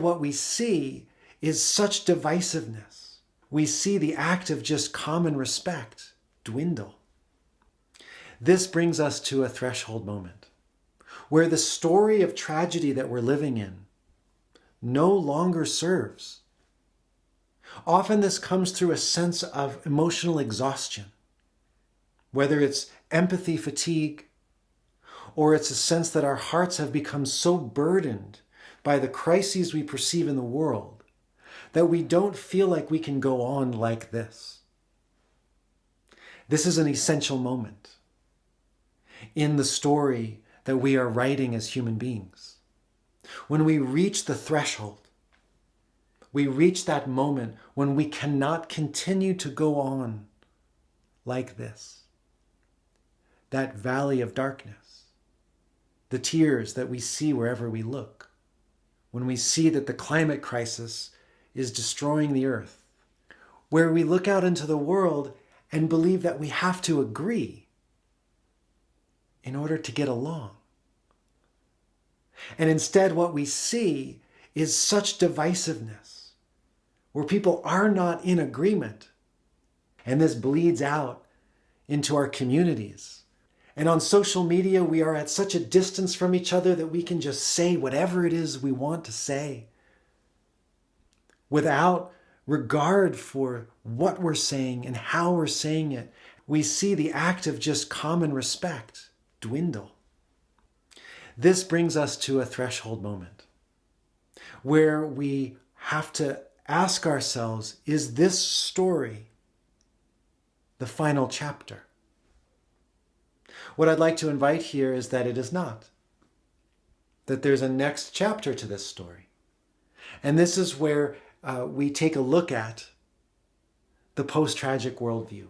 What we see is such divisiveness. We see the act of just common respect dwindle. This brings us to a threshold moment where the story of tragedy that we're living in no longer serves. Often this comes through a sense of emotional exhaustion, whether it's empathy fatigue, or it's a sense that our hearts have become so burdened by the crises we perceive in the world that we don't feel like we can go on like this. This is an essential moment in the story that we are writing as human beings. When we reach the threshold, we reach that moment when we cannot continue to go on like this. That valley of darkness, the tears that we see wherever we look, when we see that the climate crisis is destroying the earth, where we look out into the world and believe that we have to agree in order to get along. And instead what we see is such divisiveness, where people are not in agreement. And this bleeds out into our communities. And on social media, we are at such a distance from each other that we can just say whatever it is we want to say without regard for what we're saying and how we're saying it. We see the act of just common respect dwindle. This brings us to a threshold moment where we have to ask ourselves, is this story the final chapter? What I'd like to invite here is that it is not. That there's a next chapter to this story. And this is where we take a look at the post-tragic worldview.